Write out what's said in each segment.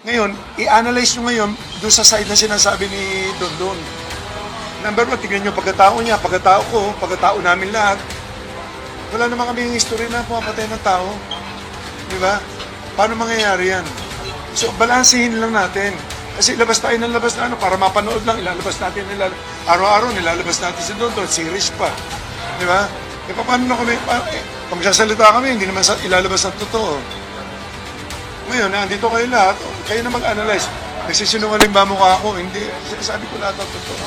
Ngayon, i-analyze nyo ngayon doon sa side na sinasabi ni Dondon. Number one, tignan nyo pagkatao niya, pagkatao ko, pagkatao namin lahat. Wala naman kami yung history na pumapatay ng tao. Di ba? Paano mangyayari yan? So, balansehin lang natin. Kasi labas tayo ng labas na para mapanood lang. Ilalabas natin, araw-araw nilalabas natin si Dondon, series pa. Di ba? E paano na kami, pag sasalita kami, hindi naman ilalabas ng totoo. Ngayon, nandito kayo lahat, kayo na mag-analyze. Nagsisinungaling ba mukha ako? Hindi. Sabi ko lahat ang totoo.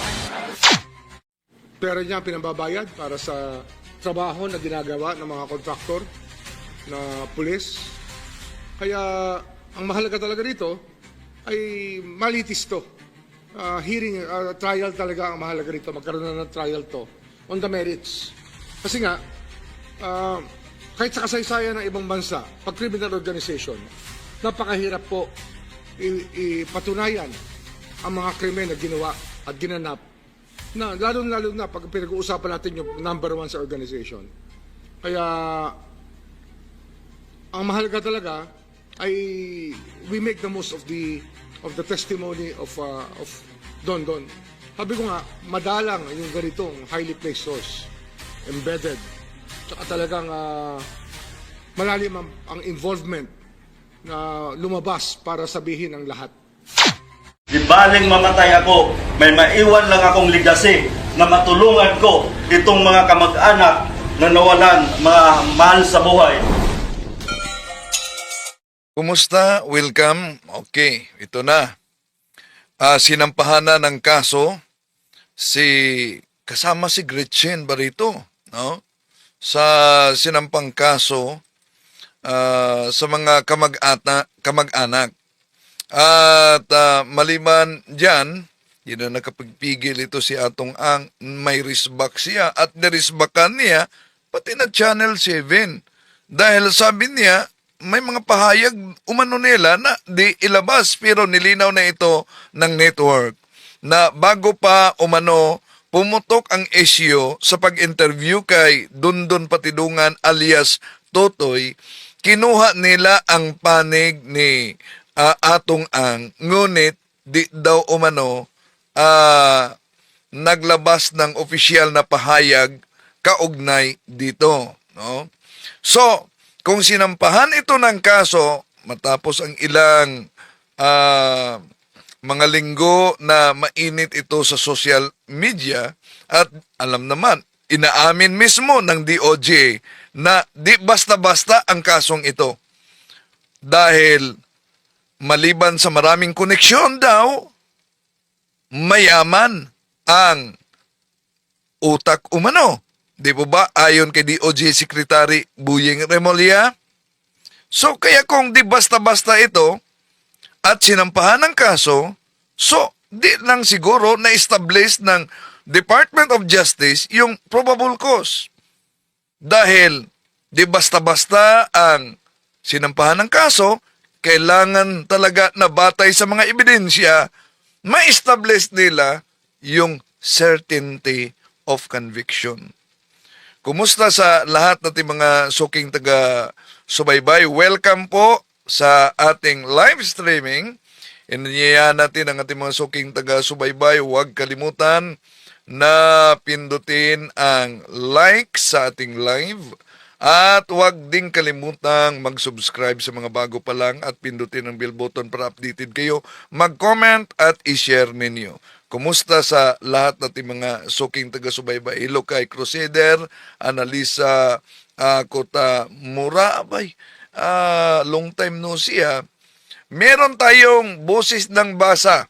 Pera niya pinababayad para sa trabaho na ginagawa ng mga kontraktor na pulis. Kaya ang mahalaga talaga dito ay malitis to. Trial talaga ang mahalaga rito. Magkaroon na ng trial to on the merits. Kasi nga, kahit sa kasaysayan ng ibang bansa, pag criminal organization, napakahirap po ipatunayan ang mga krimen na ginawa at ginanap na lalo na pag pinag-uusapan natin yung number one sa organization. Kaya ang mahalaga talaga ay we make the most of the testimony of Don Don. Sabi ko nga, madalang yung ganitong highly placed source, embedded, tsaka talagang malalim ang involvement na lumabas para sabihin ang lahat. Di baling mamatay ako, may maiwan lang akong legacy na matulungan ko itong mga kamag-anak na nawalan, mga mahal sa buhay. Kumusta? Welcome. Okay, ito na. Sinampahan na ng kaso kasama si Gretchen Barito, no? Sa sinampang kaso sa mga kamag-anak. At maliban dyan, hindi na nakapagpigil ito si Atong Ang, may risbak siya at nirisbakan niya pati na Channel 7. Dahil sabi niya, may mga pahayag umano nila na di ilabas pero nilinaw na ito ng network na bago pa umano pumutok ang issue sa pag-interview kay Dondon Patidungan alias Totoy, kinuha nila ang panig ni Atong Ang, ngunit di daw umano naglabas ng opisyal na pahayag kaugnay dito, no? So, kung sinampahan ito ng kaso matapos ang ilang mga linggo na mainit ito sa social media at alam naman, inaamin mismo ng DOJ na di basta-basta ang kasong ito. Dahil maliban sa maraming koneksyon daw, mayaman ang utak umano. Di po ba? Ayon kay DOJ Secretary Buying Remulla. So kaya kung di basta-basta ito at sinampahan ng kaso, so di lang siguro na-establish ng Department of Justice yung probable cause. Dahil di basta-basta ang sinampahan ng kaso, kailangan talaga na batay sa mga ebidensya, ma-establish nila yung certainty of conviction. Kumusta sa lahat nating mga suking taga-subaybay? Welcome po sa ating live streaming. Inanyayahan natin ang ating mga suking taga-subaybay. Huwag kalimutan na pindutin ang like sa ating live. At huwag ding kalimutang mag-subscribe sa mga bago pa lang at pindutin ang bell button para updated kayo. Mag-comment at i-share ninyo. Kumusta sa lahat nating mga suking taga-subaybay? Hello kay Crusader, Analisa Kota Mura. Abay, long time no see ha. Meron tayong boses ng basa.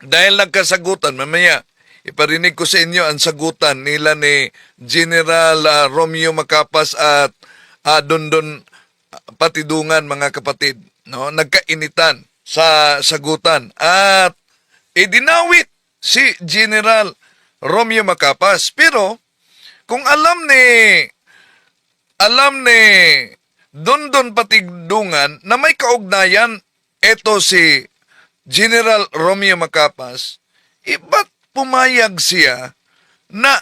Dahil nagkasagutan, mamaya iparinig ko sa inyo ang sagutan nila ni General Romeo Macapas at Dondon Patidungan, mga kapatid. No? Nagkainitan sa sagutan. At idinawit si General Romeo Macapas. Pero kung alam ni Dondon Patidungan na may kaugnayan ito si General Romeo Macapas, ba't pumayag siya na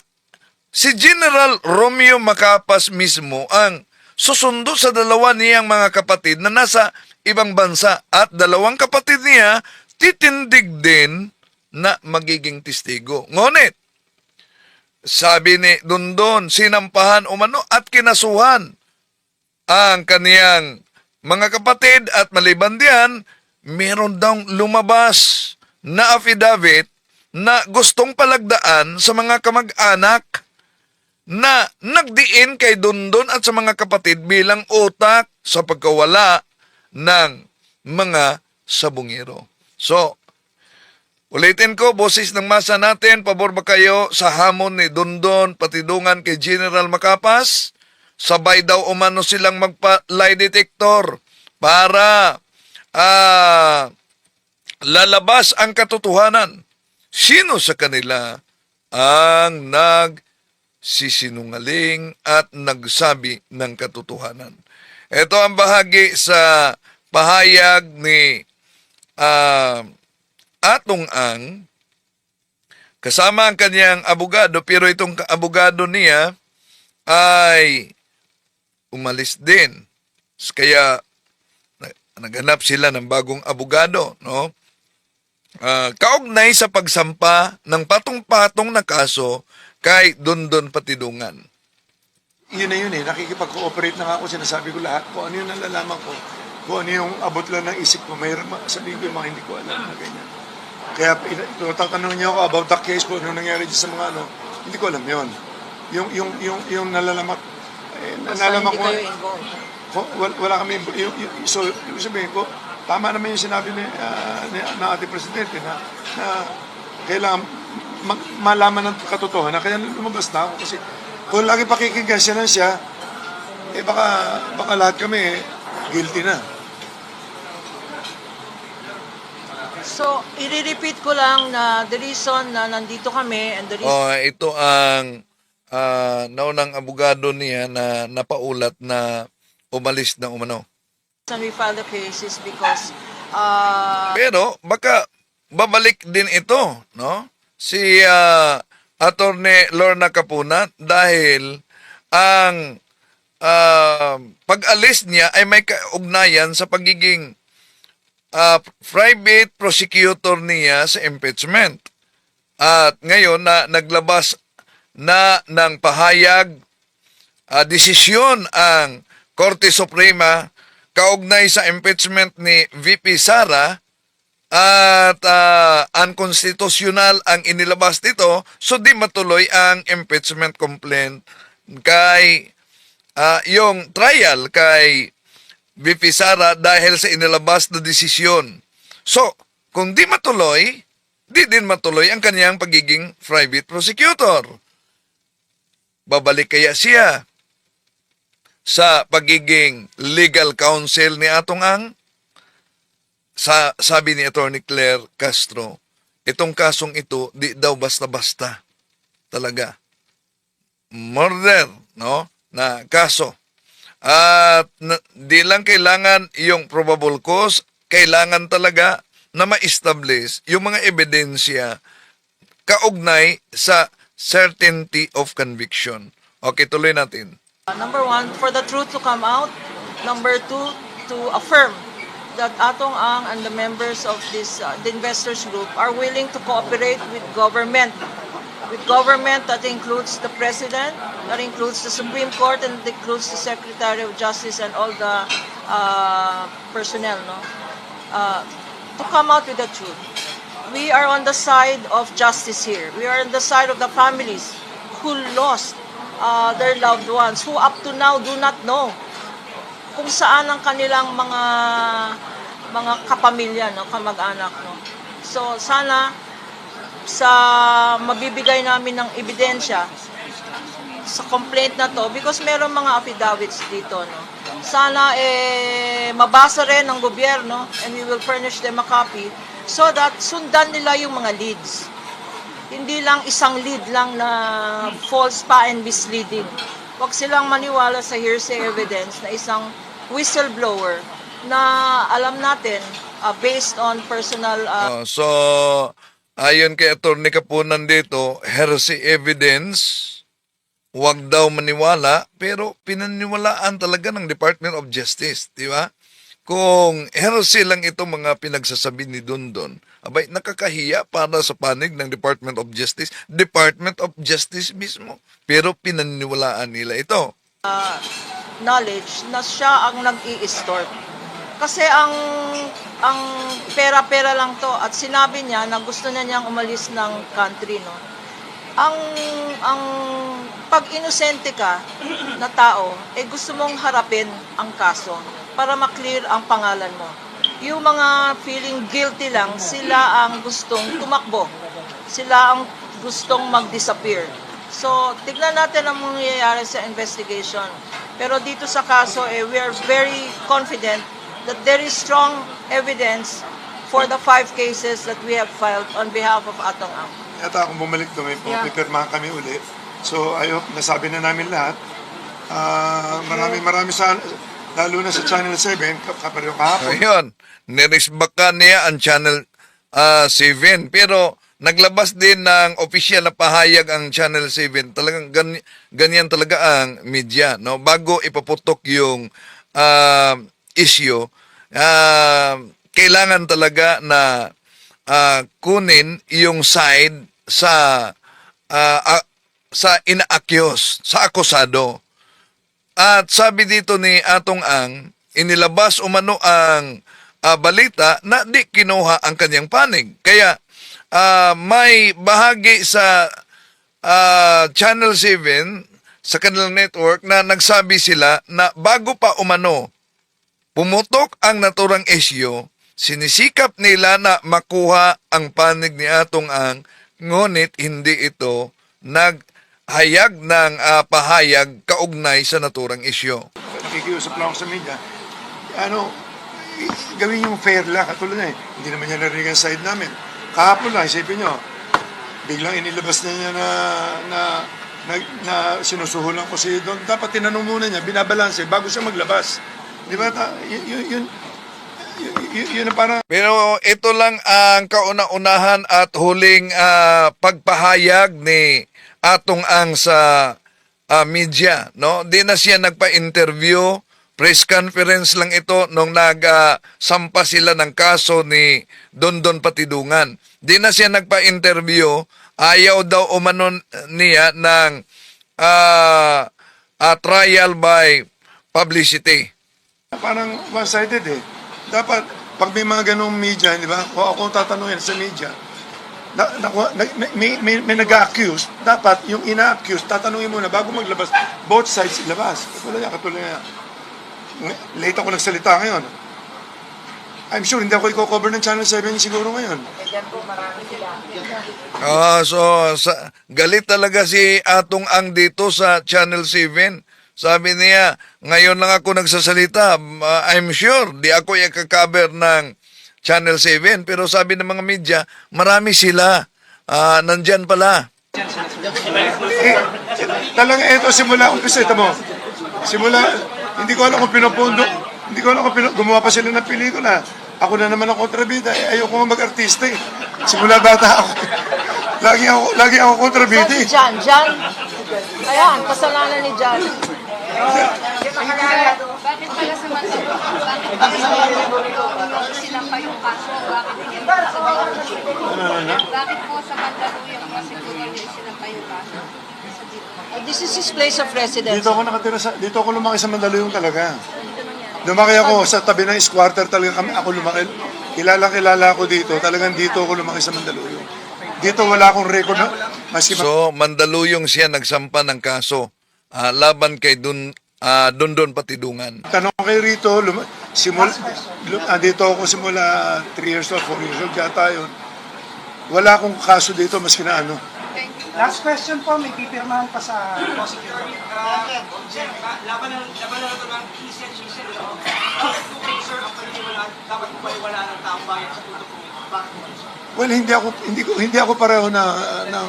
si General Romeo Macapas mismo ang susundo sa dalawa niyang mga kapatid na nasa ibang bansa at dalawang kapatid niya titindig din na magiging testigo. Ngunit, sabi ni Dondon, sinampahan umano at kinasuhan ang kaniyang mga kapatid at maliban diyan, meron daw lumabas na affidavit na gustong palagdaan sa mga kamag-anak na nagdiin kay Dondon at sa mga kapatid bilang utak sa pagkawala ng mga sabungero. So, ulitin ko, boses ng masa natin, pabor ba kayo sa hamon ni Dondon patidungan kay General Macapas? Sabay daw umano silang magpa-lie detector para lalabas ang katotohanan. Sino sa kanila ang nagsisinungaling at nagsabi ng katotohanan? Ito ang bahagi sa pahayag ni Atong Ang kasama ang kanyang abogado, pero itong abogado niya ay umalis din. Kaya naghanap sila ng bagong abogado, no? Kaugnay sa pagsampa ng patong-patong na kaso kay Dondon Patidungan. Yun na yun eh, nakikipag-cooperate na nga ako, sinasabi ko lahat, kung ano yung nalalaman ko, kung ano yung abot lang ng isip ko, mayroon sabihin ko yung mga hindi ko alam na ganyan. Kaya tatanungin niyo ako about the case, kung ano nangyari dyan sa mga ano, hindi ko alam yun. Yung nalalaman, nalalaman ko, wala kami, so yung sabihin ko, tama naman yung sinabi na ating presidente na kailangan malaman ng katotohanan. Kaya lumabas na ako kasi kung lagi pakikinggan siya, baka lahat kami guilty na. So, i-repeat ko lang na the reason na nandito kami and the reason Ito ang naunang abogado niya na napaulat na umalis na umano. we filed the case is because Pero baka babalik din ito, no? Si Attorney Lorna Capuna dahil ang pag-alis niya ay may kaugnayan sa pagiging private prosecutor niya sa impeachment. At ngayon na naglabas na ng pahayag, desisyon ang Korte Suprema kaugnay sa impeachment ni VP Sara at unconstitutional ang inilabas dito, so di matuloy ang impeachment complaint kay yung trial kay VP Sara dahil sa inilabas na desisyon. So, kung di matuloy, di din matuloy ang kanyang pagiging private prosecutor. Babalik kaya siya sa pagiging legal counsel ni Atong Ang? Sabi ni Attorney Claire Castro, itong kasong ito, di daw basta-basta. Talaga. Murder, no? Na kaso. At di lang kailangan yung probable cause, kailangan talaga na ma-establish yung mga ebidensya kaugnay sa certainty of conviction. Okay, tuloy natin. number one, for the truth to come out. Number two, to affirm that Atong Ang and the members of this the investors group are willing to cooperate with government. With government that includes the President, that includes the Supreme Court, and that includes the Secretary of Justice and all the personnel, no? To come out with the truth. We are on the side of justice here. We are on the side of the families who lost their loved ones, who up to now do not know kung saan ang kanilang mga kapamilya, no, kamag-anak, no. So sana sa mabibigay namin ng ebidensya sa complaint na to, because meron mga affidavits dito, no. Sana mabasa rin ng gobyerno, and we will furnish them a copy so that sundan nila yung mga leads. Hindi lang isang lead lang na false pa and misleading. Huwag silang maniwala sa hearsay evidence na isang whistleblower na alam natin based on personal So, ayon kay Attorney Kapunan dito, hearsay evidence wag daw maniwala, pero pinaniwalaan talaga ng Department of Justice, di ba? Kung heresy lang ito mga pinagsasabi ni Dondon, abay, nakakahiya para sa panig ng Department of Justice. Department of Justice mismo. Pero pinaniwalaan nila ito. Knowledge na siya ang nag-i-store. Kasi ang pera-pera lang to at sinabi niya na gusto na niyang umalis ng country, no. Ang pag inosente ka na tao, gusto mong harapin ang kaso para maklear ang pangalan mo. Yung mga feeling guilty lang, sila ang gustong tumakbo. Sila ang gustong mag-disappear. So, tignan natin ang mangyayari sa investigation. Pero dito sa kaso, we are very confident that there is strong evidence for the 5 cases that we have filed on behalf of Atong Ang. Yata akong bumalik doon, Yeah. pipirmahan kami ulit. So, I hope nasabi na namin lahat. Marami sa, lalo na sa Channel 7, kapareho kahapon. Ayun, nirisbakan niya ang Channel 7. Pero naglabas din ng opisyal na pahayag ang Channel 7. Talagang ganyan talaga ang media. No? Bago ipaputok yung issue, kailangan talaga na kunin yung side sa ina-accuse, sa akusado. At sabi dito ni Atong Ang, inilabas umano ang balita na di kinuha ang kanyang panig. Kaya may bahagi sa Channel 7 sa kanilang network na nagsabi sila na bago pa umano pumutok ang naturang issue, sinisikap nila na makuha ang panig ni Atong Ang, ngunit hindi ito naghayag ng pahayag kaugnay sa naturang issue. Nakikiusap lang ako sa media. Gawin yung fair lang. Katulad na hindi naman niya narinig ang side namin. Kahapon lang, isipin nyo, biglang inilabas na niya na sinusuhulan ko si Don. Dapat tinanong muna niya, binabalanse bago siya maglabas. Di ba? Yun ang parang... Pero ito lang ang kauna-unahan at huling pagpahayag ni Atong Ang sa media. No? Di na siya nagpa-interview, press conference lang ito nung nagsampa sila ng kaso ni Dondon Patidungan. Di na siya nagpa-interview, ayaw daw umano niya ng trial by publicity. Parang one-sided eh. Dapat, pag may mga ganong media, di ba? Kung ako tatanungin sa media, may nag-accuse, dapat yung ina-accuse, tatanungin muna bago maglabas, both sides ilabas. Katulad niya. Late ako nagsalita ngayon. I'm sure hindi ako i-cover ng Channel 7 siguro ngayon. Galit talaga si Atong Ang dito sa Channel 7. Sabi niya, ngayon lang ako nagsasalita. I'm sure, di ako i-cover ng Channel 7. Pero sabi ng mga media, marami sila. Nandyan pala. Talaga ito, simula umpisa, ito mo. Hindi ko alam kung pinupundo. Hindi ko alam kung gumawa pa sila ng pelikula. Ako na naman ang kontrabida. Ayoko nga mag-artista eh. Simula bata ako. Lagi ako kontrabida eh. Si John. Ayan, kasalanan ni John. Bakit pala sa Mandaluyong? Bakit pala sa Mandaluyong sila pa yung kaso? Bakit hindi naman sa Mandaluyong? Bakit po sa Mandaluyong kasi sila pa yung kaso? This is his place of residence. Dito ako nakatira dito ako lumaki sa Mandaluyong talaga. Lumaki ako sa tabi ng squatter talaga kami. Ako lumaki. Kilala ko dito. Talagang dito ako lumaki sa Mandaluyong. Dito wala akong record na So, Mandaluyong siya nagsampa ng kaso laban kay Dondon Patidungan. tanong kay rito, dito ako simula 3 years old, 4 years old yata yun. Wala akong kaso dito maski na ano. Last question po, may pipirmahan pa sa prosecutor. Laban na ito ng he-said, she-said. Okay, sir, ang paniniwalaan, dapat po ba iwala ng taong bayan sa tutok ng ito? Bakit po, sir? Well, hindi ako pareho ng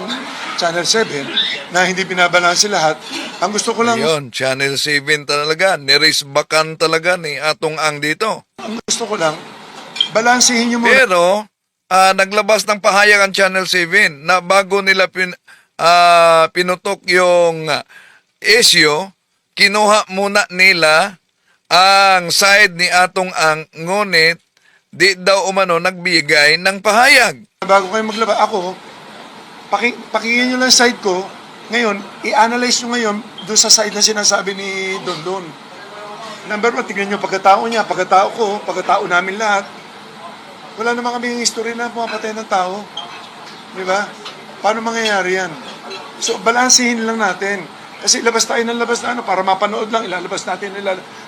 Channel 7 na hindi binabalanse lahat. Ang gusto ko lang, Ayun, Channel 7 talaga. Nirisbakan talaga ni Atong Ang dito. balansehin niyo muna. Pero, naglabas ng pahayag ang Channel 7 na bago nila pinutok yung issue, kinuha muna nila ang side ni Atong Ang, ngunit di daw umano nagbigay ng pahayag. Bago kayo maglaba, ako, pakinggan nyo lang side ko. Ngayon, i-analyze nyo ngayon doon sa side na sinasabi ni Don. Number one, tignan nyo pagkatao niya, pagkatao ko, pagkatao namin lahat. Wala naman kaming history na pumapatay ng tao. Di ba? Paano mangyayari yan? So, balansihin lang natin. Kasi labas tayo ng labas na para mapanood lang, ilalabas natin,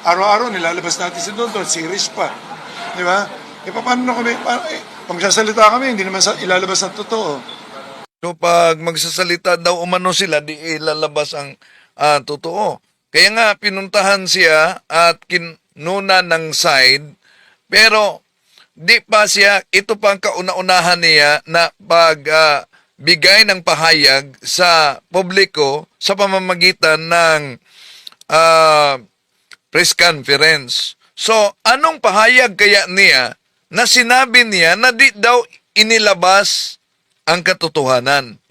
araw-araw nilalabas natin si Don, series pa. Di ba? E paano na kami, pag magsasalita kami, hindi naman ilalabas ang totoo. So pag magsasalita daw umano sila, di ilalabas ang totoo. Kaya nga pinuntahan siya at kinuna ng side, pero di pa siya, ito pa ang kauna-unahan niya na bigay ng pahayag sa publiko sa pamamagitan ng press conference. So, anong pahayag kaya niya na sinabi niya na di daw inilabas ang katotohanan?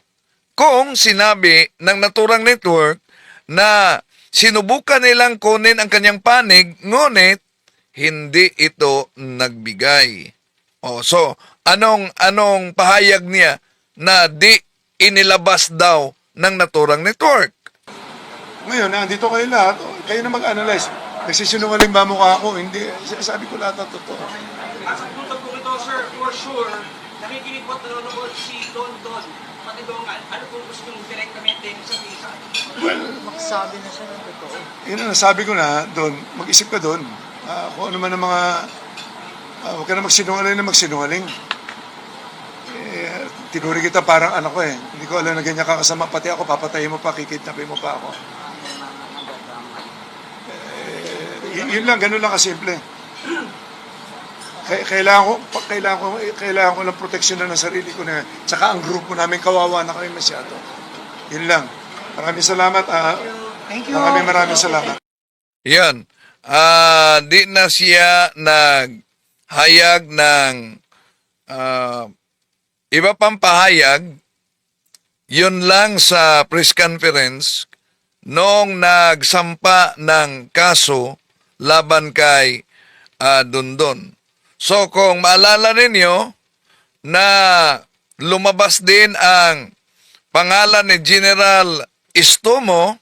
Kung sinabi ng Naturang Network na sinubukan nilang kunin ang kanyang panig, ngunit hindi ito nagbigay. So, anong pahayag niya na di inilabas daw ng Naturang Network? Ngayon, nandito kayo lahat, kayo na mag-analyze. Nagsisinungaling ba mukha ako? Hindi. Sabi ko lahat ang totoo. At sa punto po ito, sir, for sure, nakikinig po at nanonood si Don Matindongan. Ano po gusto nyo direktamente sa visa? Magsabi na siya ng totoo. Yun ang nasabi ko na, Don, mag-isip ka doon. Kung ano man ang mga, huwag ka na magsinungaling. Tinuri kita parang anak ko eh. Hindi ko alam na ganyan kakasama. Pati ako, papatayin mo pa, kikidnapin mo pa ako. Yun lang, ganun lang kasimple. Kailangan ko lang proteksyon ng sarili ko na, tsaka ang grupo namin kawawa na kami masyado. Yun lang. Maraming salamat. Thank you. Maraming salamat. Yan. Di na siya naghayag ng iba pang pahayag. Yun lang sa press conference noong nagsampa ng kaso laban kay Dondon. So kung maalala ninyo na lumabas din ang pangalan ni General Istomo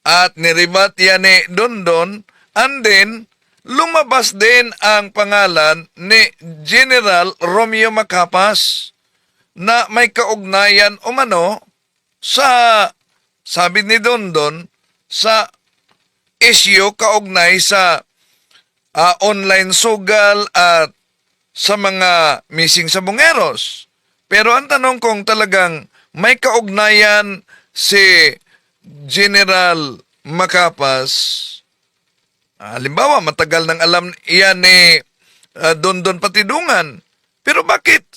at niribat yan ni Dondon, and then lumabas din ang pangalan ni General Romeo Macapas na may kaugnayan umano sa, sabi ni Dondon, sa issue kaugnay sa online sugal at sa mga missing sa Bungeros. Pero ang tanong kung talagang may kaugnayan si General Macapas, halimbawa matagal nang alam iyan ni Dondon Patidungan, pero bakit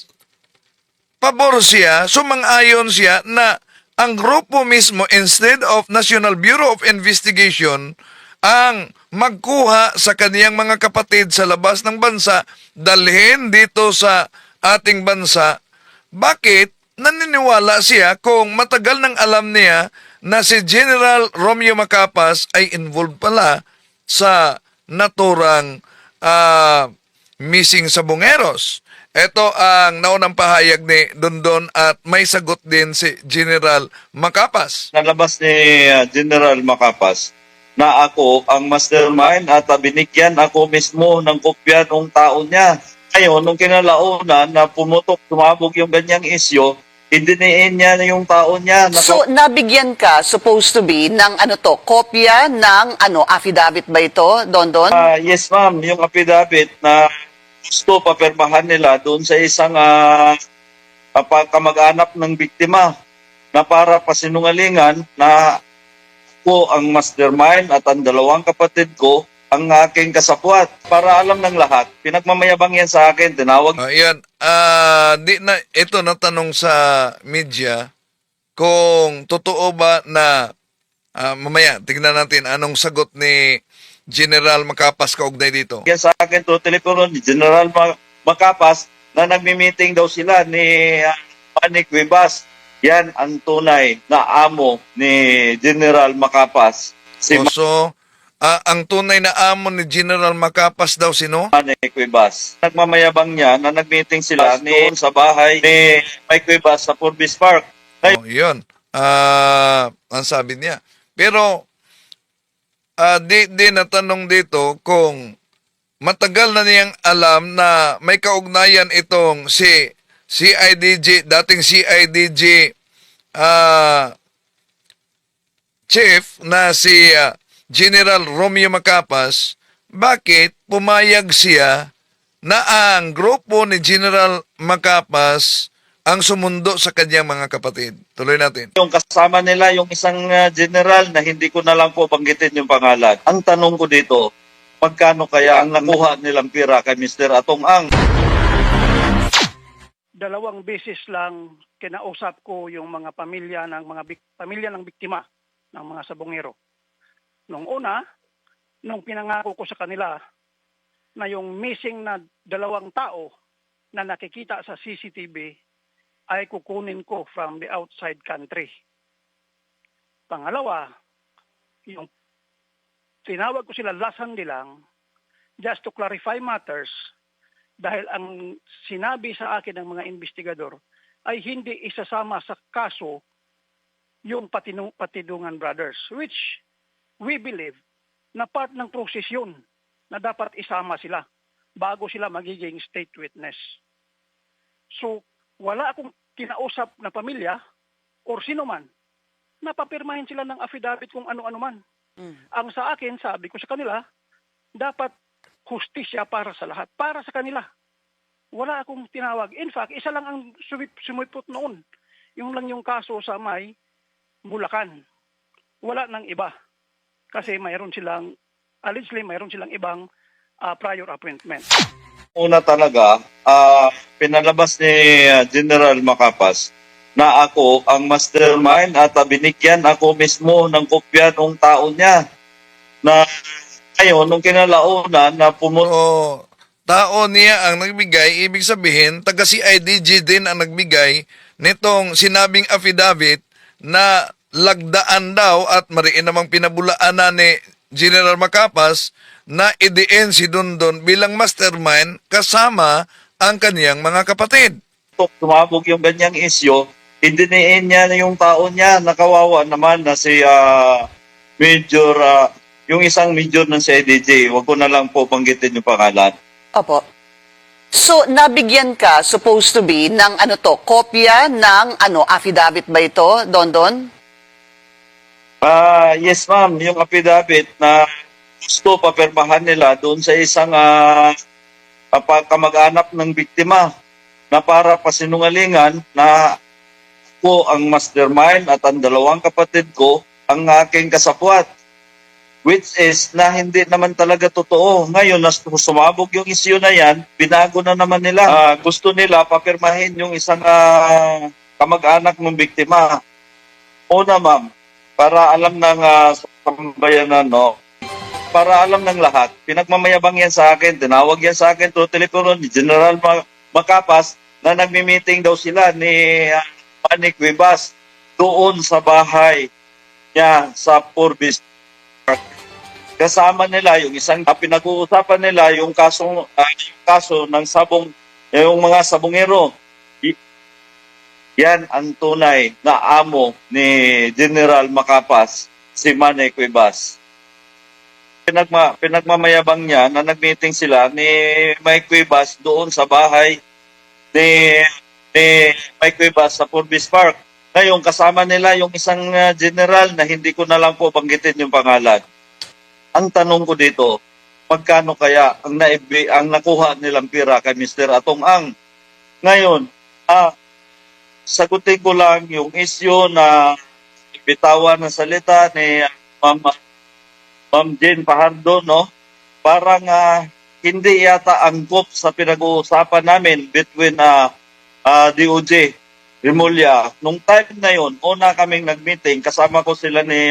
pabor siya, sumang-ayon siya na ang grupo mismo instead of National Bureau of Investigation ang magkuha sa kaniyang mga kapatid sa labas ng bansa, dalhin dito sa ating bansa? Bakit naniniwala siya kung matagal nang alam niya na si General Romeo Macapas ay involved pala sa naturang missing sa Bungeros? Ito ang naunang pahayag ni Dondon at may sagot din si General Macapas. Nalabas ni General Macapas na ako ang mastermind at binigyan ako mismo ng kopya ng tao niya. Ngayon, nung kinalaunan na tumabog yung ganyang isyo, idiniin niya na yung tao niya. So, nabigyan ka, supposed to be, ng kopya ng affidavit ba ito, Dondon? Yes, ma'am. Yung affidavit na gusto papirmahan nila doon sa isang kamag-anak ng biktima na para pasinungalingan na ko ang mastermind at ang dalawang kapatid ko ang aking kasapwat. Para alam ng lahat, pinagmamayabang yan sa akin, tinawag. Yan, di na ito natanong sa media kung totoo ba na mamaya tignan natin anong sagot ni General Macapas kaugnay dito. Yan sa akin to telepono ni General Macapas na nagmi-meeting daw sila ni Manny Cuevas Yan ang tunay na amo ni General Macapas, si So, ang tunay na amo ni General Macapas daw sino? Manny Cuevas. Nagmamayabang niya na nag-meeting sila doon sa bahay ni Mike Cuevas sa Forbes Park. Oh, yun. Ang sabi niya. Pero, di natanong dito kung matagal na niyang alam na may kaugnayan itong si CIDG, dating CIDG chief na si General Romeo Macapas, bakit pumayag siya na ang grupo ni General Macapas ang sumundo sa kanyang mga kapatid? Tuloy natin. Yung kasama nila, yung isang general na hindi ko na lang po banggitin yung pangalan. Ang tanong ko dito, magkano kaya ang nakuha nilang pira kay Mr. Atong Ang? Dalawang beses lang kinausap ko yung mga pamilya ng biktima ng mga sabongero. Nung una, nung pinangako ko sa kanila na yung missing na 2 tao na nakikita sa CCTV ay kukunin ko from the outside country. Pangalawa, yung tinawag ko sila lasandi lang just to clarify matters dahil ang sinabi sa akin ng mga investigador ay hindi isasama sa kaso yung Patidungan Brothers, which we believe na part ng proses yun na dapat isama sila bago sila magiging state witness. So, wala akong kinausap na pamilya or sino man, napapirmahin sila ng affidavit kung ano-ano man. Ang sa akin, sabi ko sa kanila, dapat hustisya para sa lahat, para sa kanila. Wala akong tinawag. In fact, isa lang ang sumipot noon. Yung lang yung kaso sa may Bulacan. Wala nang iba. Kasi allegedly mayroon silang ibang prior appointment. Una talaga, pinalabas ni General Macapas na ako ang mastermind at binigyan ako mismo ng kopya ng tao niya. Na ngayon, nung kinalaunan na O, tao niya ang nagbigay, ibig sabihin, taga CIDG din ang nagbigay nitong sinabing affidavit na lagdaan daw at mariin namang pinabulaan na ni General Macapas na idiin si Dondon bilang mastermind kasama ang kaniyang mga kapatid. tumabog yung ganyang isyo, idiniin niya na yung tao niya, nakawawa naman na si Major, yung isang major ng CIDG. Huwag ko na lang po banggitin yung pangalan. Opo. So, nabigyan ka, supposed to be, ng kopya ng affidavit ba ito, Dondon? Yes ma'am, yung affidavit na gusto papirmahan nila doon sa isang kamag-anak ng biktima na para pasinungalingan na ako ang mastermind at ang 2 kapatid ko ang aking kasapwat. Which is na hindi naman talaga totoo. Ngayon, na sumabog yung issue na yan, binago na naman nila. Gusto nila papirmahin yung isang kamag-anak ng biktima. Una ma'am, para alam ng sambayanan, no? Para alam ng lahat, pinagmamayabang yan sa akin, tinawag yan sa akin through telepono ni General Macapas na nagmi-meeting daw sila ni Manny Cuevas doon sa bahay niya sa Forbes Park. Kasama nila yung isang pinag-uusapan nila yung kaso ng yung mga sabongero. Yan ang tunay na amo ni General Macapas, si Manny Cuevas. Pinagmamayabang niya na nag-meeting sila ni Mike Cuevas doon sa bahay ni Mike Cuevas sa Forbes Park. Ngayon, kasama nila yung isang general na hindi ko na lang po banggitin yung pangalan. Ang tanong ko dito, magkano kaya ang nakuha nilang pira kay Mr. Atong Ang? Ngayon, sagutin ko lang yung issue na bitawan ng salita ni Ma'am Jane Fajardo, no? Parang hindi yata angkop sa pinag-uusapan namin between DOJ, Remulla. Nung time na yon, una kaming nag-meeting, kasama ko sila ni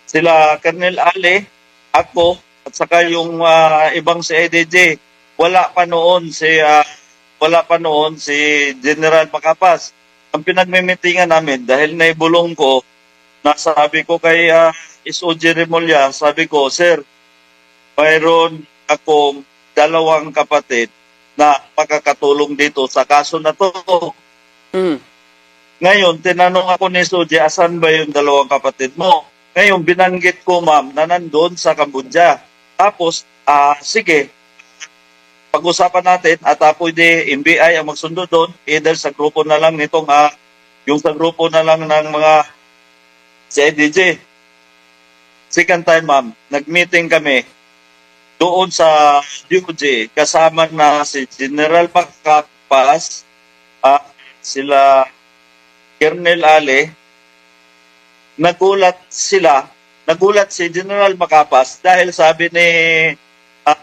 sila Colonel Ale, ako, at saka yung ibang CIDG. Wala pa noon si wala pa noon si General Macapas. Ang pinagmimitingan namin, dahil naibulong ko, nasabi ko kay SOG Remulla, sabi ko, Sir, mayroon akong 2 kapatid na makakatulong dito sa kaso na to. Mm. Ngayon, tinanong ako ni SOG, asan ba yung 2 kapatid mo? Ngayon, binanggit ko, ma'am, na nandun sa Cambodia. Tapos, sige, pag-usapan natin at pwede NBI ang magsundo doon, either sa grupo na lang nitong, yung sa grupo na lang ng mga CIDG. Second time, ma'am, nag-meeting kami doon sa DOJ, kasama na si General Macapas, sila Colonel Ale. Nagulat si General Macapas dahil sabi ni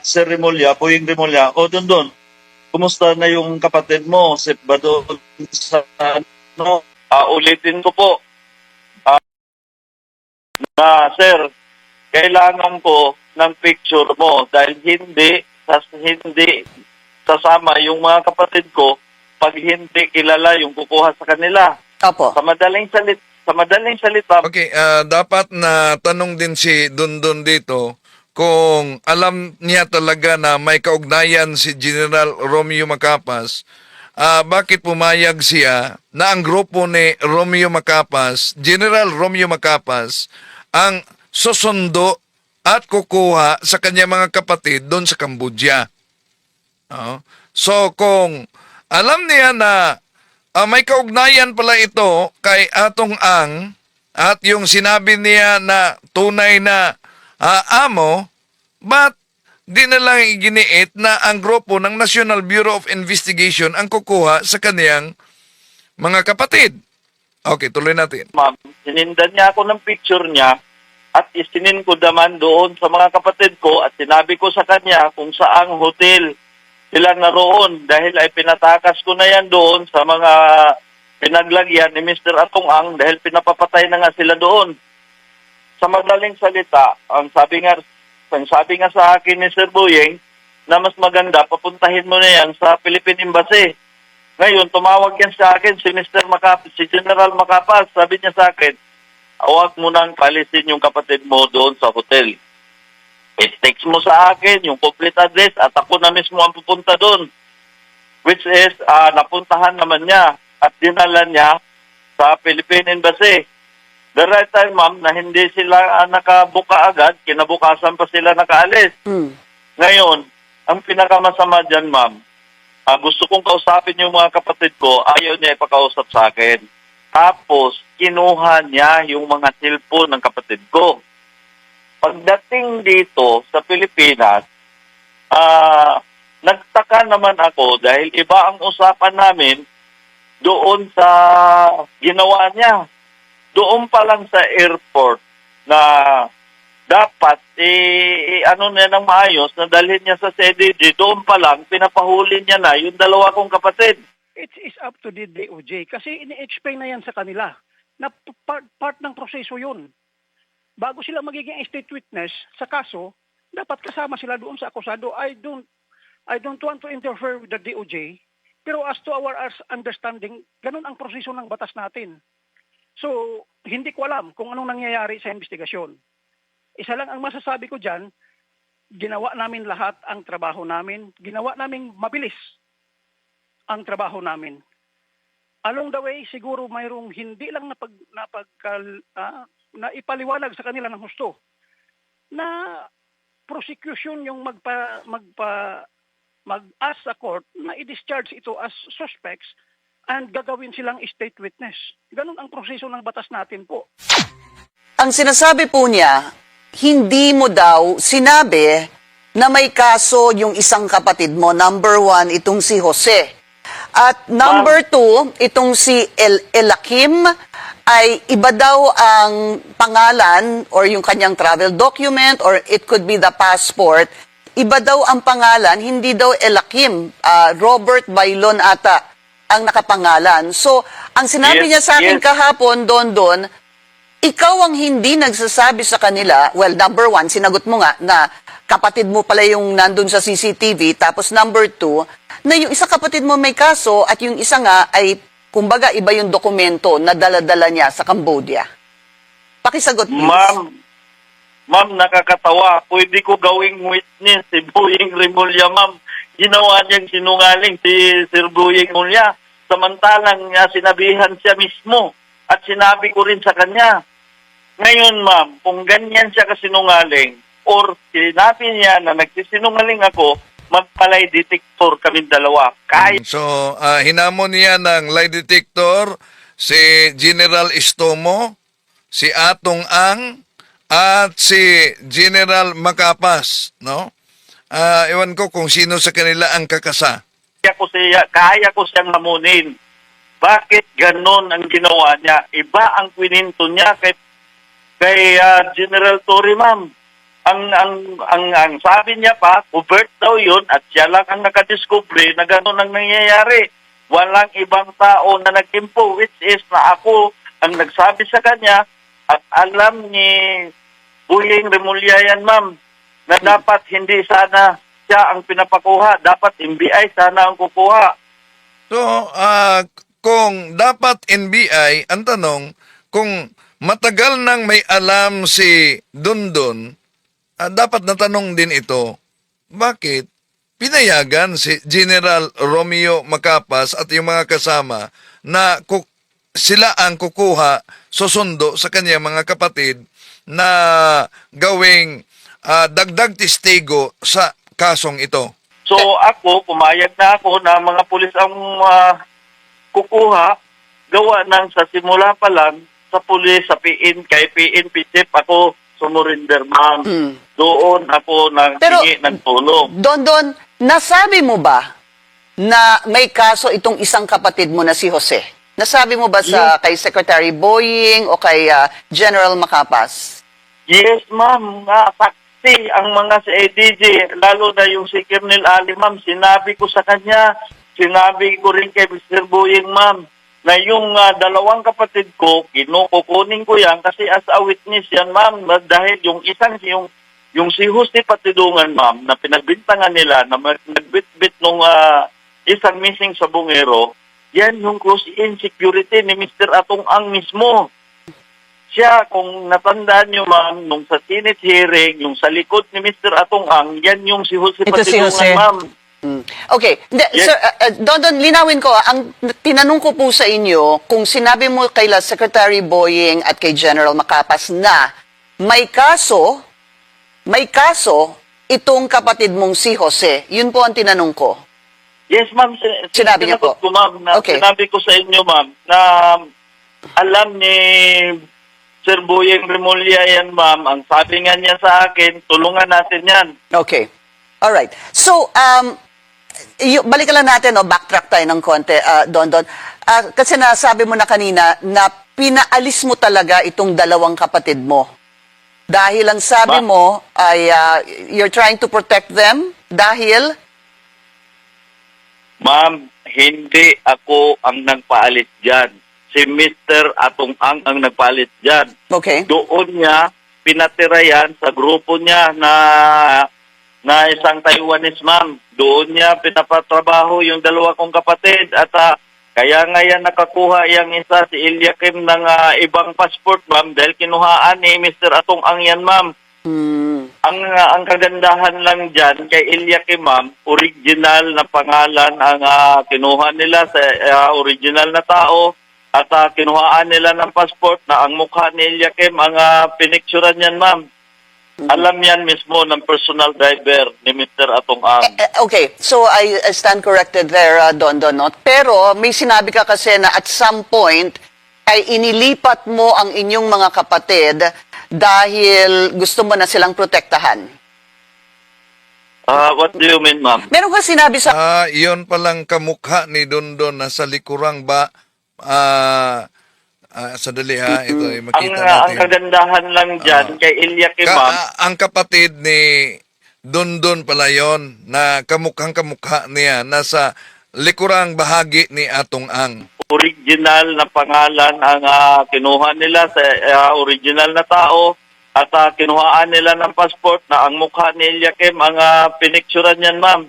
Sir Remulla, Puying Remulla, doon, kumusta na yung kapatid mo? Safe ba doon sa ano? Ulitin ko po. Sir, kailangan ko ng picture mo dahil hindi sasama yung mga kapatid ko pag hindi kilala yung kukuha sa kanila. Opo. Sa madaling salita, Okay, dapat na tanong din si Dondon dito kung alam niya talaga na may kaugnayan si General Romeo Macapas, bakit pumayag siya na ang grupo ni Romeo Macapas, General Romeo Macapas, ang susundo at kukuha sa kanya mga kapatid doon sa Cambodia. So kung alam niya na may kaugnayan pala ito kay Atong Ang at yung sinabi niya na tunay na amo, ba't di na lang iginiit na ang grupo ng National Bureau of Investigation ang kukuha sa kaniyang mga kapatid? Okay, tuloy natin. ma'am, sinindan niya ako ng picture niya at isinin ko naman doon sa mga kapatid ko at sinabi ko sa kanya kung saang hotel sila naroon dahil ay pinatakas ko na yan doon sa mga pinaglagyan ni Mr. Atong Ang dahil pinapapatay na nga sila doon. Sa madaling salita, ang sabi nga sa akin ni Sir Buyeng na mas maganda, papuntahin mo na yan sa Philippine Embassy. Ngayon, tumawag yan sa akin si Mr. Macapas, si General Macapas. Sabi niya sa akin, huwag mo nang palisin yung kapatid mo doon sa hotel. I-text mo sa akin yung complete address at ako na mismo ang pupunta doon. Which is, napuntahan naman niya at dinala niya sa Philippine Embassy. The right time, ma'am, na hindi sila nakabuka agad, kinabukasan pa sila nakaalis. Ngayon, ang pinakamasama dyan, ma'am, gusto kong kausapin yung mga kapatid ko, ayaw niya ipakausap sa akin. Tapos, kinuha niya yung mga cellphone ng kapatid ko. Pagdating dito sa Pilipinas, nagtaka naman ako dahil iba ang usapan namin doon sa ginawa niya. Doon pa lang sa airport na dapat ano na ng maayos na dalhin niya sa CIDG, doon pa lang pinapahuli niya na yung 2 kong kapatid. It is up to the DOJ kasi ini-explain na yan sa kanila na part ng proseso yun. Bago sila magiging state witness sa kaso, dapat kasama sila doon sa akusado. I don't want to interfere with the DOJ, pero as to our understanding, ganun ang proseso ng batas natin. So, hindi ko alam kung anong nangyayari sa investigasyon. Isa lang ang masasabi ko dyan, ginawa namin lahat ang trabaho namin, ginawa namin mabilis ang trabaho namin. Along the way, siguro mayroong hindi lang na ipaliwanag sa kanila ng husto na prosecution yung mag-ask sa court na i-discharge ito as suspects and gagawin silang state witness. Ganun ang proseso ng batas natin po. Ang sinasabi po niya, hindi mo daw sinabi na may kaso yung isang kapatid mo. Number 1, itong si Jose. At number 2, itong si Elakim ay iba daw ang pangalan or yung kanyang travel document or it could be the passport. Iba daw ang pangalan, hindi daw Elakim. Robert Bailon ata ang nakapangalan. So, ang sinabi niya sa akin kahapon, Don, ikaw ang hindi nagsasabi sa kanila, well, number 1, sinagot mo nga na kapatid mo pala yung nandun sa CCTV, tapos number 2, na yung isang kapatid mo may kaso at yung isa nga ay, kumbaga, iba yung dokumento na dala-dala niya sa Cambodia. Pakisagot, please. Ma'am, nakakatawa. Pwede ko gawing witness si Boying Remulla, ma'am. Ginawa niyang sinungaling si Sir Boying Remulla. Samantalang sinabihan siya mismo at sinabi ko rin sa kanya. Ngayon, ma'am, kung ganyan siya kasinungaling or sinabi niya na nagsisinungaling ako, magpalay detector kami dalawa. Kahit So, hinamon niya ng lie detector si General Istomo, si Atong Ang, at si General Macapas, no? Ewan ko kung sino sa kanila ang kakasa. kaya ko siyang lamunin. Bakit ganon ang ginawa niya? Iba ang kwininto niya kay General Torre, ma'am. Ang sabi niya pa, covert daw yun at siya lang ang nakadiscovery na ganon ang nangyayari. Walang ibang tao na nag-impo, which is na ako ang nagsabi sa kanya at alam ni Boying Remulla yan, ma'am, na dapat hindi sana siya ang pinapakuha. Dapat NBI sana ang kukuha. So, kung dapat NBI, ang tanong, kung matagal nang may alam si Dundon, dapat natanong din ito, bakit pinayagan si General Romeo Macapas at yung mga kasama na sila ang kukuha, susundo sa kanyang mga kapatid na gawing dagdag testigo sa kasong ito? So ako, pumayag na ako na mga pulis ang kukuha, gawa ng sa simula pa lang, sa pulis, sa kay PNP chief, ako sumurinder, ma'am. Doon ako naghingi ng tulong. Don, nasabi mo ba na may kaso itong isang kapatid mo na si Jose? Nasabi mo ba kay Secretary Boying o kay General Macapas? Yes, ma'am. Saksi ang mga sa ADG, lalo na yung si Colonel Ali, ma'am. Sinabi ko sa kanya, sinabi ko rin kay Mr. Boying, ma'am, na yung dalawang kapatid ko, kukunin ko yan kasi as a witness yan, ma'am. Dahil yung yung si Jose Patidungan, ma'am, na pinagbintangan nila na nagbitbit nung isang missing sa Bungero, yan yung close-in security ni Mr. Atong Ang mismo. Siya, kung natandaan nyo, ma'am, nung sa Senate hearing, yung sa likod ni Mr. Atong Ang, yan yung si Jose Ito si Patidungan, Jose. ma'am. Okay. Yes. Sir, Don, linawin ko, ang tinanong ko po sa inyo, kung sinabi mo kay Secretary Boying at kay General Macapas na may kaso itong kapatid mong si Jose. Yun po ang tinanong ko. Yes, ma'am. Sinabi niyo po. Ko, ma'am, Okay. Sinabi ko sa inyo, ma'am, na alam ni Sir Boying Remulla yan, ma'am. Ang sabi nga niya sa akin, tulungan natin yan. Okay. All right. So, balikan lang natin, backtrack tayo ng konti, Don. Kasi nasabi mo na kanina na pinaalis mo talaga itong dalawang kapatid mo. Dahil ang sabi mo ay you're trying to protect them dahil? Ma'am, hindi ako ang nagpaalis dyan. Si Mr. Atong Ang nagpaalis dyan. Okay. Doon niya, pinatira yan sa grupo niya na isang Taiwanese, ma'am. Doon niya pinapatrabaho yung dalawa kong kapatid at kaya nga yan nakakuha yung isa si Eliakim ng ibang passport, ma'am, dahil kinuhaan ni Mr. Atong Ang yan, ma'am. Ang kagandahan lang dyan kay Eliakim, ma'am, original na pangalan ang kinuha nila sa original na tao at kinuhaan nila ng passport na ang mukha ni Eliakim ang pinicturan yan, ma'am. Alam yan mismo ng personal driver ni Mr. Atong Ang. Okay, so I stand corrected there, Don. No? Pero may sinabi ka kasi na at some point ay inilipat mo ang inyong mga kapatid dahil gusto mo na silang protektahan. What do you mean, ma'am? Meron ka sinabi sa... Iyon palang kamukha ni Dondon na sa likurang ba, sandali ha, ito ay makita natin. Ang kagandahan lang dyan kay Eliakim, ma'am. Ang kapatid ni Dondon pala yon na kamukhang kamukha niya nasa likurang bahagi ni Atong Ang. Original na pangalan ang kinuha nila sa original na tao At kinuhaan nila ng passport na ang mukha ni Eliakim ang pinicturean niyan, ma'am.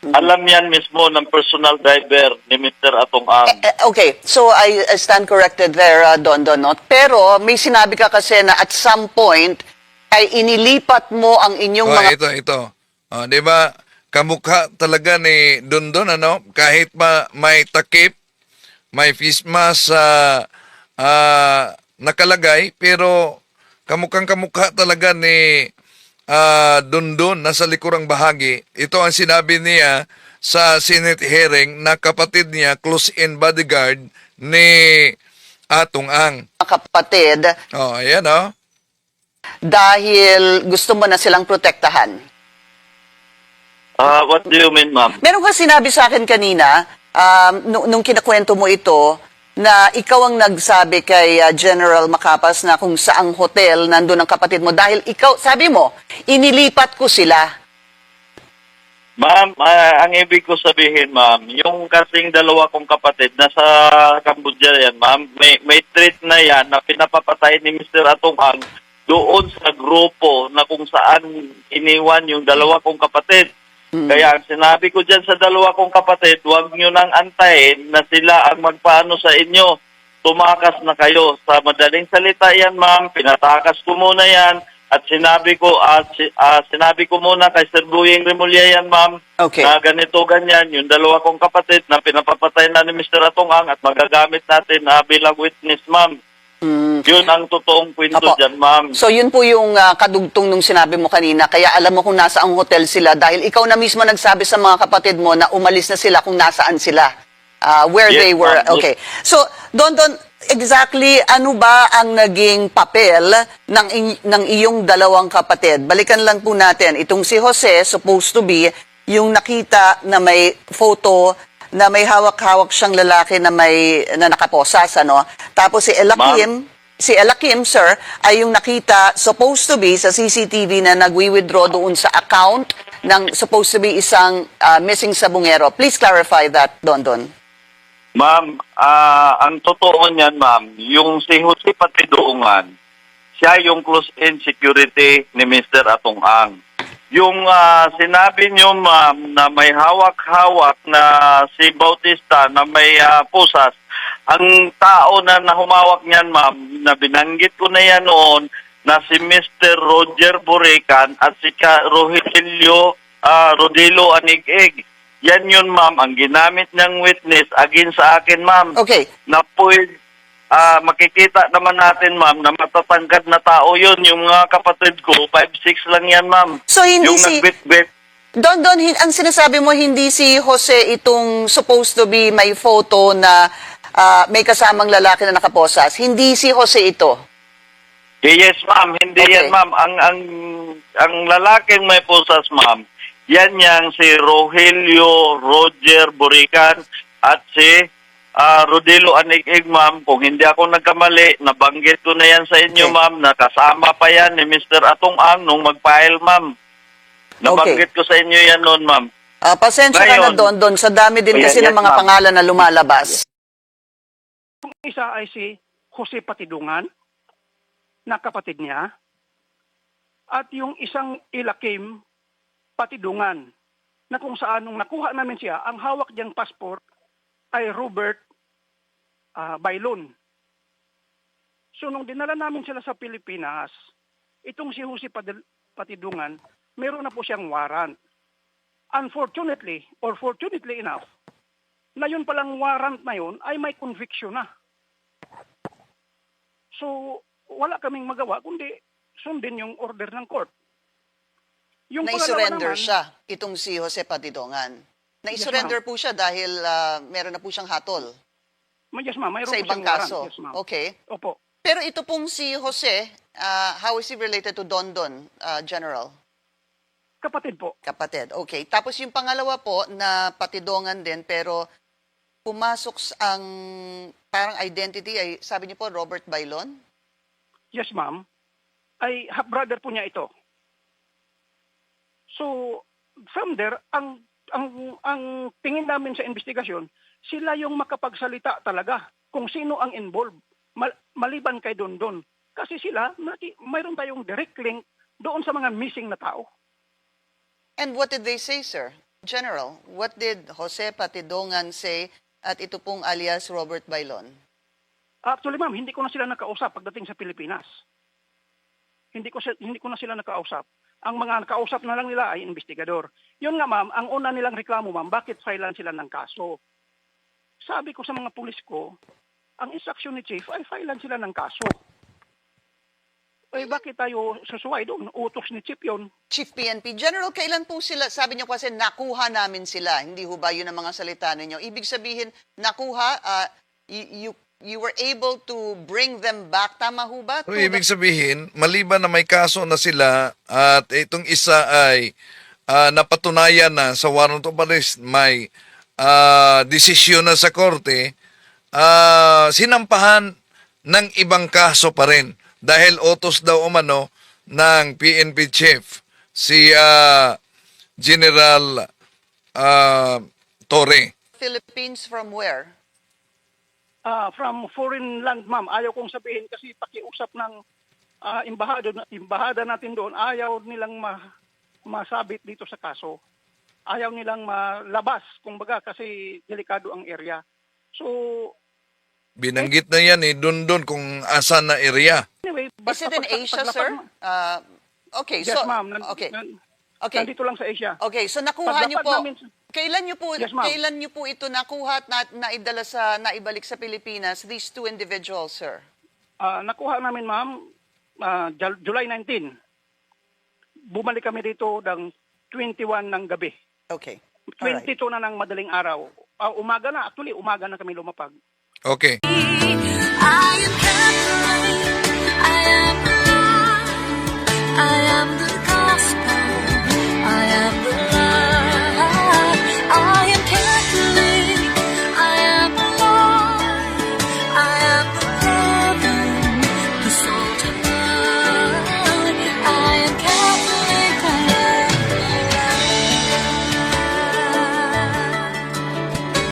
Alam yan mismo ng personal driver ni Mr. Atong Ang. Okay, so I stand corrected there, Don Don, no? Pero may sinabi ka kasi na at some point ay inilipat mo ang inyong mga... Ito. Di ba, kamukha talaga ni Dondon, ano? Kahit may takip, may face mask nakalagay, pero kamukha talaga ni Dondon nasa likurang bahagi. Ito ang sinabi niya sa Senate hearing na kapatid niya, close-in bodyguard ni Atong Ang. kapatid Ayan, dahil gusto mo na silang protektahan. What do you mean, ma'am? Meron ka sinabi sa akin kanina, nung kinakwento mo ito, na ikaw ang nagsabi kay General Macapas na kung saang hotel nandun ang kapatid mo dahil ikaw, sabi mo, inilipat ko sila. Ma'am, ang ibig ko sabihin, ma'am, yung kasing dalawa kong kapatid nasa Cambodia yan, ma'am, may treat na yan na pinapapatay ni Mr. Atong Ang doon sa grupo na kung saan iniwan yung dalawa kong kapatid. Kaya ang sinabi ko dyan sa dalawa kong kapatid, huwag nyo nang antayin na sila ang magpaano sa inyo. Tumakas na kayo. Sa madaling salita yan, ma'am, pinatakas ko muna yan. At sinabi ko muna kay Sir Buying Remulla yan, ma'am, Okay. na ganito, ganyan, yung dalawa kong kapatid na pinapapatay na ni Mr. Atong Ang at magagamit natin bilang witness, ma'am. Yun ang totoong kwento Apo. dyan, ma'am. So yun po yung kadugtong nung sinabi mo kanina, kaya alam mo kung nasa ang hotel sila dahil ikaw na mismo nagsabi sa mga kapatid mo na umalis na sila kung nasaan sila, where Yes, they were. ma'am. Okay. So, Don, exactly ano ba ang naging papel ng iyong dalawang kapatid? Balikan lang po natin, itong si Jose, supposed to be yung nakita na may photo na may hawak-hawak siyang lalaki na nakaposas, ano? Tapos si Elakim, sir, ay yung nakita supposed to be sa CCTV na nagwi-withdraw doon sa account ng supposed to be isang missing sabungero. Please clarify that, Don. Ma'am, ang totoo niyan, ma'am, yung si Jose Patidoongan, siya yung close-in security ni Mr. Atong Ang. Yung sinabi niyo, ma'am, na may hawak-hawak na si Bautista na may pusas, ang tao na humawak niyan, ma'am, na binanggit ko na yan noon, na si Mr. Roger Burican at si Rogelio Rodilo Anig-ig. Yan yun, ma'am, ang ginamit niyang witness against sa akin, ma'am. Okay. Na makikita naman natin, ma'am, na matatangkad na tao yun. Yung mga kapatid ko, 5'6" lang yan, ma'am. So, hindi yung si... nagbit-bit. Don, ang sinasabi mo, hindi si Jose itong supposed to be may photo na may kasamang lalaki na nakaposas. Hindi si Jose ito. Yes, ma'am. Hindi Okay. yan, ma'am. Ang lalaking may posas, ma'am, yan yang si Rogelio Roger Burican at si Rodilo Anig-ig, ma'am. Kung hindi ako nagkamali, nabanggit ko na yan sa inyo, Okay. ma'am, na kasama pa yan ni Mr. Atong Ang nung mag-file, ma'am. Nabanggit ko sa inyo yan noon, ma'am. Pasensya ka na, Ngayon, Don. Sa dami din Ayan, kasi yes, ng mga ma'am. pangalan na lumalabas. Yung isa ay si Jose Patidungan, na kapatid niya, at yung isang Elakim Patidungan, na kung saan nung nakuha namin siya, ang hawak niyang passport ay Robert Bailon. So nung dinala namin sila sa Pilipinas, itong si Jose Patidungan, meron na po siyang warrant. Unfortunately, or fortunately enough, na yun palang warrant na yun ay may conviction na. So, wala kaming magawa kundi sundin yung order ng court. Yung Na-surrender pangalawa naman, siya, itong si Jose Patidongan. Na-surrender po siya dahil meron na po siyang hatol Yes, ma'am. Mayroon sa po ibang siyang warrant. kaso. Yes, ma'am. Okay. Opo. Pero ito pong si Jose, how is he related to Don, General? Kapatid po. Kapatid. Okay. Tapos yung pangalawa po na Patidongan din pero pumasok ang parang identity ay sabi niyo po Robert Bailon? Yes, ma'am. Ay half-brother po niya ito. So, from there, ang tingin namin sa investigasyon, sila yung makapagsalita talaga kung sino ang involved, maliban kay Dondon. Kasi sila, mayroon tayong direct link doon sa mga missing na tao. And what did they say, sir? General, what did Jose Patidongan say at ito pong alias Robert Bailon? Actually, ma'am, hindi ko na sila nakausap pagdating sa Pilipinas. Hindi ko na sila nakausap. Ang mga nakausap na lang nila ay investigador. Yun nga, ma'am, ang una nilang reklamo, ma'am, bakit filean sila ng kaso? Sabi ko sa mga pulis ko, ang instruction ni Chief ay filean sila ng kaso. Eh, bakit tayo susuway doon? Utos ni Chief yun. Chief PNP, General, kailan po sila, sabi niyo kasi nakuha namin sila, hindi ho ba yun ang mga salita ninyo? Ibig sabihin, nakuha, you were able to bring them back, tama ho ba? So, ibig sabihin, maliban na may kaso na sila at itong isa ay napatunayan na sa warrant of arrest, may desisyon na sa korte, sinampahan ng ibang kaso pa rin dahil utos daw umano ng PNP chief si General Torre. Philippines from where? From foreign land, ma'am. Ayaw kong sabihin kasi pakiusap ng embahada natin doon, ayaw nilang masabit dito sa kaso. Ayaw nilang malabas, kumbaga, kasi delikado ang area. So, Binanggit na yan doon kung asan na area. anyway, Is it in Asia, sir? Okay, Yes, so, ma'am. okay. Nandito lang sa Asia. Okay, so nakuha niyo po, Paglapag namin- Yes, ma'am. kailan niyo po ito nakuha at naibalik sa Pilipinas, these two individuals, sir? Nakuha namin, ma'am, July 19. Bumalik kami dito ng 21 ng gabi. Okay. Alright. 22 na ng madaling araw. Umaga na, actually, umaga na kami lumapag. Okay. I am Catherine. I am the